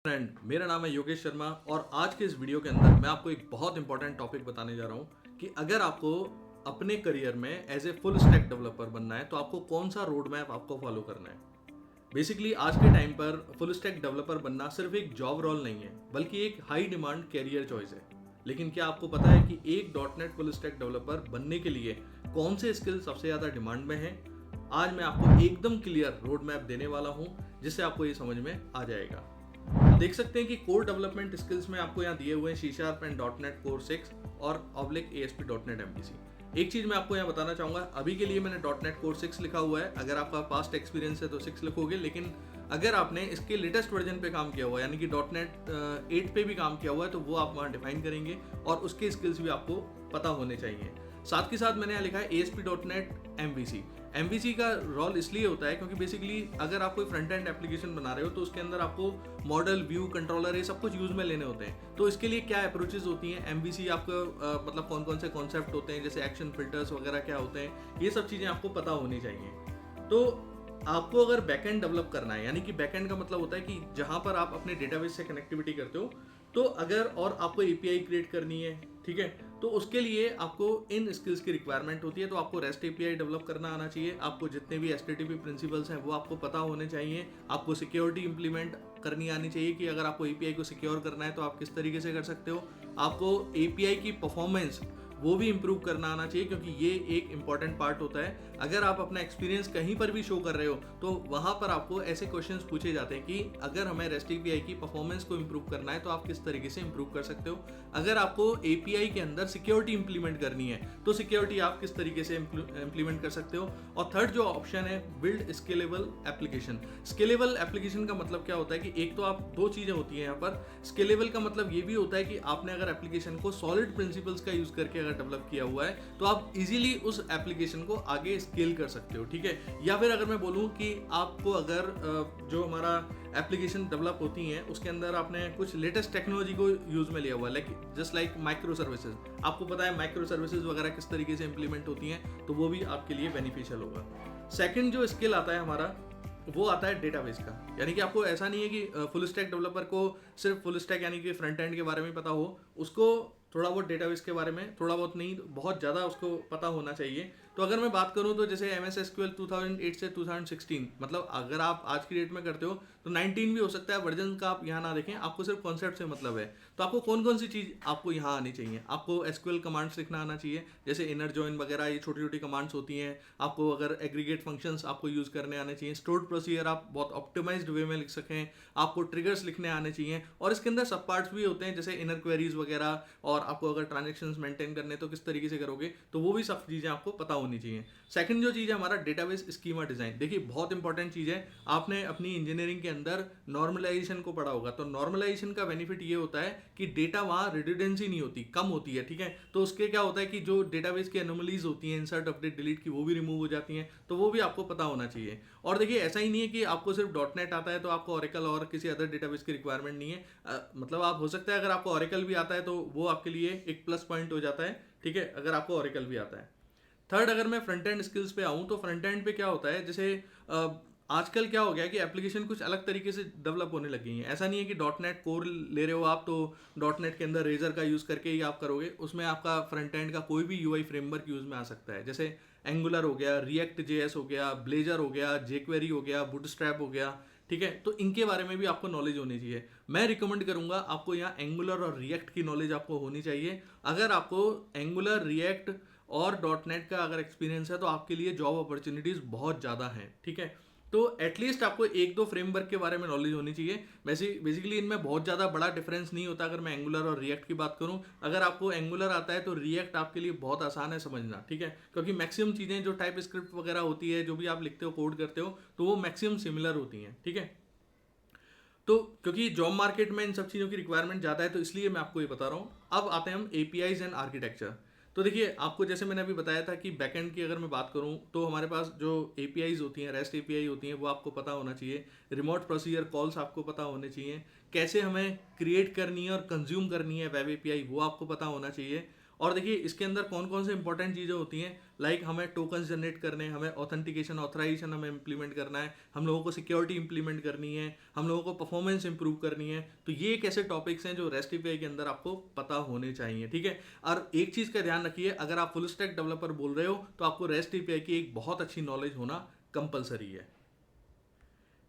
Friend, मेरा नाम है योगेश शर्मा और आज के इस वीडियो के अंदर मैं आपको एक बहुत इंपॉर्टेंट टॉपिक बताने जा रहा हूँ कि अगर आपको अपने करियर में as a full stack developer बनना है तो आपको कौन सा रोड मैप आपको फॉलो करना है। बेसिकली आज के टाइम पर फुल स्टैक डेवलपर बनना सिर्फ एक जॉब रोल नहीं है बल्कि एक हाई डिमांड कैरियर चॉइस है। लेकिन क्या आपको पता है कि एक dot net full stack developer बनने के लिए कौन से स्किल सबसे ज़्यादा डिमांड में है? आज मैं आपको एकदम क्लियर रोड मैप देने वाला हूँ जिससे आपको ये समझ में आ जाएगा। देख सकते हैं कि कोर डेवलपमेंट स्किल्स में आपको यहाँ दिए हुए हैं C# एंड .NET Core 6 और ASP.NET MVC। एक चीज मैं आपको यहाँ बताना चाहूंगा, अभी के लिए मैंने .NET Core 6 लिखा हुआ है। अगर आपका पास्ट एक्सपीरियंस है तो 6 लिखोगे, लेकिन अगर आपने इसके लेटेस्ट वर्जन पे काम किया हुआ है यानी कि .NET 8 पे भी काम किया हुआ है तो वो आप वहाँ डिफाइन करेंगे और उसके स्किल्स भी आपको पता होने चाहिए। साथ के साथ मैंने यहाँ लिखा है ASP.NET MVC। MVC का रोल इसलिए होता है क्योंकि बेसिकली अगर आप कोई फ्रंट एंड एप्लीकेशन बना रहे हो तो उसके अंदर आपको मॉडल, व्यू, कंट्रोलर ये सब कुछ यूज में लेने होते हैं। तो इसके लिए क्या अप्रोचेज होती हैं, MVC आपको मतलब कौन कौन से कॉन्सेप्ट होते हैं, जैसे एक्शन फिल्टर्स वगैरह क्या होते हैं, ये सब चीज़ें आपको पता होनी चाहिए। तो आपको अगर बैकएंड डेवलप करना है, यानी कि बैकएंड का मतलब होता है कि जहां पर आप अपने डेटाबेस से कनेक्टिविटी करते हो, तो अगर और आपको API क्रिएट करनी है, ठीक है, तो उसके लिए आपको इन स्किल्स की रिक्वायरमेंट होती है। तो आपको REST API डेवलप करना आना चाहिए, आपको जितने भी HTTP प्रिंसिपल्स हैं वो आपको पता होने चाहिए, आपको सिक्योरिटी इंप्लीमेंट करनी आनी चाहिए कि अगर आपको API को सिक्योर करना है तो आप किस तरीके से कर सकते हो, आपको API की परफॉर्मेंस वो भी इम्प्रूव करना आना चाहिए क्योंकि ये एक इंपॉर्टेंट पार्ट होता है। अगर आप अपना एक्सपीरियंस कहीं पर भी शो कर रहे हो तो वहाँ पर आपको ऐसे क्वेश्चंस पूछे जाते हैं कि अगर हमें REST API की परफॉर्मेंस को इम्प्रूव करना है तो आप किस तरीके से इम्प्रूव कर सकते हो। अगर आपको API के अंदर सिक्योरिटी इंप्लीमेंट करनी है तो सिक्योरिटी आप किस तरीके से इंप्लीमेंट कर सकते हो। और थर्ड जो ऑप्शन है, build scalable application. Scalable application का मतलब क्या होता है कि एक तो आप दो चीज़ें होती हैं यहाँ पर। स्केलेबल का मतलब ये भी होता है कि आपने अगर एप्लीकेशन को सॉलिड प्रिंसिपल्स का यूज करके डेवलप किया हुआ है तो आप इजीली उस एप्लीकेशन को आगे स्केल कर सकते हो, ठीक है। या फिर अगर मैं बोलूं कि आपको अगर जो हमारा एप्लीकेशन डेवलप होती हैं उसके अंदर आपने कुछ लेटेस्ट टेक्नोलॉजी को यूज में लिया हुआ है, जस्ट लाइक माइक्रो सर्विसेज। आपको पता है माइक्रो सर्विसेज वगैरह किस तरीके से इंप्लीमेंट होती हैं, तो वो भी आपके लिए बेनिफिशियल होगा। सेकंड जो स्किल आता है हमारा, वो आता है डेटाबेस का। यानी कि आपको ऐसा नहीं है कि फुल स्टैक डेवलपर को सिर्फ फुल स्टैक यानी कि फ्रंट एंड के बारे में पता हो, उसको थोड़ा बहुत डेटाबेस के बारे में, थोड़ा बहुत नहीं बहुत ज़्यादा उसको पता होना चाहिए। तो अगर मैं बात करूं तो जैसे MS SQL 2008 से 2016, मतलब अगर आप आज की डेट में करते हो तो 19 भी हो सकता है, वर्जन का आप यहाँ ना देखें, आपको सिर्फ कॉन्सेप्ट से मतलब है। तो आपको कौन कौन सी चीज़ आपको यहाँ आनी चाहिए, आपको SQL कमांड्स लिखना आना चाहिए, जैसे इनर जॉइन वगैरह, ये छोटी छोटी कमांड्स होती हैं। आपको अगर एग्रीगेट फंक्शंस आपको यूज़ करने आने चाहिए, स्टोर्ड प्रोसीजर आप बहुत ऑप्टिमाइज्ड वे में लिख सकें, आपको ट्रिगर्स लिखने आने चाहिए। और इसके अंदर सब पार्ट्स भी होते हैं जैसे इनर क्वेरीज वगैरह, और आपको अगर ट्रांजेक्शन्स मेंटेन करने तो किस तरीके से करोगे, तो वो भी सब चीज़ें आपको पता होनी चाहिए। सेकंड जो चीज़ है हमारा डेटाबेस स्कीमा डिज़ाइन। देखिए बहुत इंपॉर्टेंट चीज़ है, आपने अपनी इंजीनियरिंग के अंदर नॉर्मलाइजेशन को पढ़ा होगा। तो नॉर्मलाइजेशन का बेनिफिट ये होता है कि डेटा वहाँ रिडंडेंसी नहीं होती, कम होती है, ठीक है। तो उसके क्या होता है कि जो डेटाबेस की एनोमलीज होती हैं, इंसर्ट, अपडेट, डिलीट की, वो भी रिमूव हो जाती हैं। तो वो भी आपको पता होना चाहिए। और देखिए ऐसा ही नहीं है कि आपको सिर्फ .NET आता है तो आपको ऑरेकल और किसी अदर डेटाबेस की रिक्वायरमेंट नहीं है। मतलब आप हो सकता है अगर आपको ऑरेकल भी आता है तो वो आपके लिए एक प्लस पॉइंट हो जाता है, ठीक है, अगर आपको ऑरेकल भी आता है। थर्ड, अगर मैं फ्रंट एंड स्किल्स पे आऊँ तो फ्रंट एंड पे क्या होता है, जैसे आजकल क्या हो गया है कि एप्लीकेशन कुछ अलग तरीके से डेवलप होने लग गई हैं। ऐसा नहीं है कि .NET कोर ले रहे हो आप तो .NET के अंदर रेजर का यूज़ करके ही आप करोगे, उसमें आपका फ्रंट एंड का कोई भी UI फ्रेमवर्क यूज़ में आ सकता है। जैसे एंगुलर हो गया, रिएक्ट JS हो गया, ब्लेजर हो गया, jQuery हो गया, बूटस्ट्रैप हो गया, ठीक है। तो इनके बारे में भी आपको नॉलेज होनी चाहिए। मैं रिकमेंड करूंगा आपको यहाँ एंगुलर और रिएक्ट की नॉलेज आपको होनी चाहिए। अगर आपको एंगुलर, रिएक्ट और .NET का अगर एक्सपीरियंस है तो आपके लिए जॉब अपॉर्चुनिटीज़ बहुत ज़्यादा हैं, ठीक है। तो एटलीस्ट आपको एक दो फ्रेमवर्क के बारे में नॉलेज होनी चाहिए। बेसिकली इनमें बहुत ज़्यादा बड़ा डिफरेंस नहीं होता अगर मैं एंगुलर और रिएक्ट की बात करूं। अगर आपको एंगुलर आता है तो रिएक्ट आपके लिए बहुत आसान है समझना, ठीक है, क्योंकि मैक्सिमम चीज़ें जो टाइप स्क्रिप्ट वगैरह होती है, जो भी आप लिखते हो, कोड करते हो, तो वो मैक्सिमम सिमिलर होती हैं, ठीक है। तो क्योंकि जॉब मार्केट में इन सब चीज़ों की रिक्वायरमेंट ज़्यादा है तो इसलिए मैं आपको ये बता रहा हूँ। अब आते हैं हम APIs एंड आर्किटेक्चर। तो देखिए आपको जैसे मैंने अभी बताया था कि बैकएंड की अगर मैं बात करूँ तो हमारे पास जो APIs होती हैं, REST API होती हैं, वो आपको पता होना चाहिए। रिमोट प्रोसीजर कॉल्स आपको पता होने चाहिए। कैसे हमें क्रिएट करनी है और कंज्यूम करनी है वेब API, वो आपको पता होना चाहिए। और देखिए इसके अंदर कौन कौन से इंपॉर्टेंट चीज़ें होती हैं, लाइक हमें टोकन्स जनरेट करने, हमें ऑथेंटिकेशन ऑथराइजेशन हमें इंप्लीमेंट करना है, हम लोगों को सिक्योरिटी इंप्लीमेंट करनी है, हम लोगों को परफॉर्मेंस इंप्रूव करनी है। तो ये एक ऐसे टॉपिक्स हैं जो रेस्ट एपीआई के अंदर आपको पता होने चाहिए, ठीक है। और एक चीज़ का ध्यान रखिए, अगर आप फुल स्टैक डेवलपर बोल रहे हो तो आपको रेस्ट एपीआई की एक बहुत अच्छी नॉलेज होना कंपलसरी है।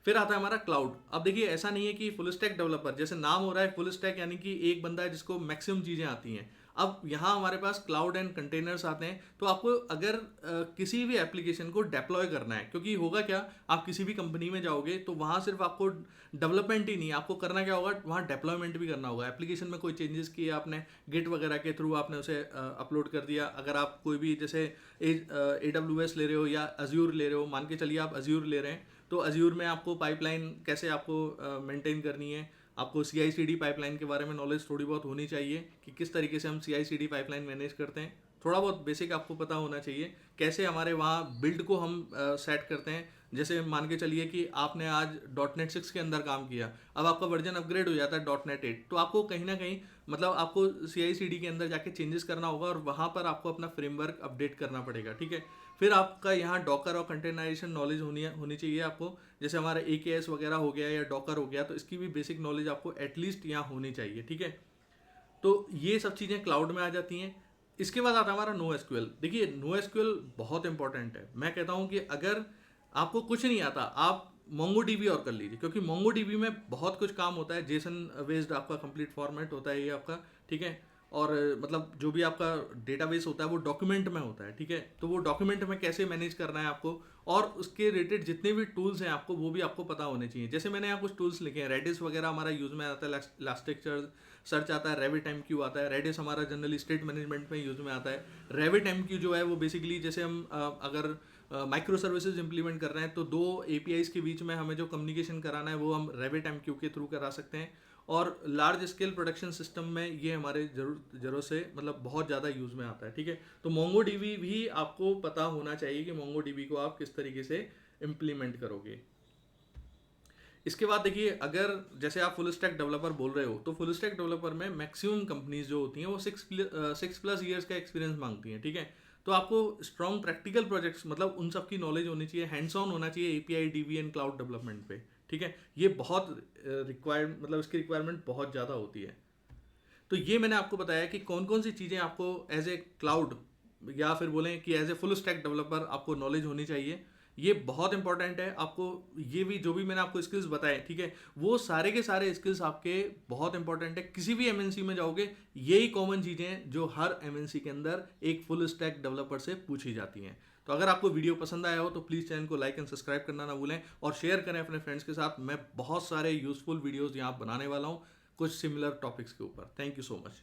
फिर आता है हमारा क्लाउड। अब देखिए ऐसा नहीं है कि फुल स्टैक डेवलपर, जैसे नाम हो रहा है फुल स्टैक, यानी कि एक बंदा है जिसको मैक्सिमम चीज़ें आती हैं। अब यहाँ हमारे पास क्लाउड एंड कंटेनर्स आते हैं। तो आपको अगर किसी भी एप्लीकेशन को डेप्लॉय करना है, क्योंकि होगा क्या, आप किसी भी कंपनी में जाओगे तो वहाँ सिर्फ आपको डेवलपमेंट ही नहीं, आपको करना क्या होगा, वहाँ डेप्लॉयमेंट भी करना होगा। एप्लीकेशन में कोई चेंजेस किए आपने, गिट वगैरह के थ्रू आपने उसे अपलोड कर दिया। अगर आप कोई भी जैसे AWS ले रहे हो या अज्यूर ले रहे हो, मान के चलिए आप अज्यूर ले रहे हैं, तो अज्यूर में आपको पाइपलाइन कैसे आपको मेंटेन करनी है, आपको CI/CD पाइपलाइन के बारे में नॉलेज थोड़ी बहुत होनी चाहिए कि किस तरीके से हम CI/CD पाइपलाइन मैनेज करते हैं। थोड़ा बहुत बेसिक आपको पता होना चाहिए कैसे हमारे वहाँ बिल्ड को हम सेट करते हैं। जैसे मान के चलिए कि आपने आज .NET 6 के अंदर काम किया, अब आपका वर्जन अपग्रेड हो जाता है .NET 8, तो आपको कहीं ना कहीं मतलब आपको CI/CD के अंदर जाके चेंजेस करना होगा और वहाँ पर आपको अपना फ्रेमवर्क अपडेट करना पड़ेगा, ठीक है। फिर आपका यहाँ डॉकर और कंटेनराइजेशन नॉलेज होनी चाहिए आपको, जैसे हमारा AKS वगैरह हो गया या डॉकर हो गया, तो इसकी भी बेसिक नॉलेज आपको एटलीस्ट यहाँ होनी चाहिए, ठीक है। तो ये सब चीज़ें क्लाउड में आ जाती हैं। इसके बाद आता है हमारा NoSQL। देखिए NoSQL बहुत इंपॉर्टेंट है। मैं कहता हूँ कि अगर आपको कुछ नहीं आता, आप MongoDB और कर लीजिए, क्योंकि MongoDB में बहुत कुछ काम होता है। जेसन बेस्ड आपका कंप्लीट फॉर्मेट होता है ये आपका, ठीक है। और मतलब जो भी आपका डेटाबेस होता है वो डॉक्यूमेंट में होता है, ठीक है। तो वो डॉक्यूमेंट में कैसे मैनेज करना है आपको, और उसके रिलेटेड जितने भी टूल्स हैं आपको, वो भी आपको पता होने चाहिए। जैसे मैंने यहाँ कुछ टूल्स लिखे हैं, रेडिस वगैरह हमारा यूज में आता है, इलास्टिक सर्च आता है, RabbitMQ आता है। रेडिस हमारा जनरली स्टेट मैनेजमेंट में यूज में आता है। RabbitMQ जो है वो बेसिकली जैसे हम अगर माइक्रो सर्विसेज इंप्लीमेंट कर रहे हैं तो दो APIs के बीच में हमें जो कम्युनिकेशन कराना है वो हम RabbitMQ के थ्रू करा सकते हैं। और लार्ज स्केल प्रोडक्शन सिस्टम में ये हमारे जरूर से मतलब बहुत ज़्यादा यूज़ में आता है, ठीक है। तो MongoDB भी आपको पता होना चाहिए कि MongoDB को आप किस तरीके से इम्प्लीमेंट करोगे। इसके बाद देखिए, अगर जैसे आप फुल स्टैक डेवलपर बोल रहे हो, तो फुल स्टैक डेवलपर में मैक्सिमम कंपनीज जो होती हैं वो 6+ ईयर्स का एक्सपीरियंस मांगती हैं, ठीक है। तो आपको स्ट्रॉन्ग प्रैक्टिकल प्रोजेक्ट्स, मतलब उन सब की नॉलेज होनी चाहिए, हैंड्स ऑन होना चाहिए API DB and cloud development पे, ठीक है। ये बहुत रिक्वायर्ड, मतलब इसकी रिक्वायरमेंट बहुत ज़्यादा होती है। तो ये मैंने आपको बताया कि कौन कौन सी चीज़ें आपको एज ए क्लाउड या फिर बोलें कि as a full stack developer आपको नॉलेज होनी चाहिए। ये बहुत इंपॉर्टेंट है आपको। ये भी जो भी मैंने आपको स्किल्स बताए, ठीक है, वो सारे के सारे स्किल्स आपके बहुत इंपॉर्टेंट है। किसी भी MNC में जाओगे, यही कॉमन चीज़ें हैं जो हर MNC के अंदर एक फुल स्टैक डेवलपर से पूछी जाती हैं। तो अगर आपको वीडियो पसंद आया हो तो प्लीज़ चैनल को लाइक एंड सब्सक्राइब करना ना भूलें, और शेयर करें अपने फ्रेंड्स के साथ। मैं बहुत सारे यूजफुल वीडियोज़ यहाँ बनाने वाला हूँ कुछ सिमिलर टॉपिक्स के ऊपर। Thank you so much.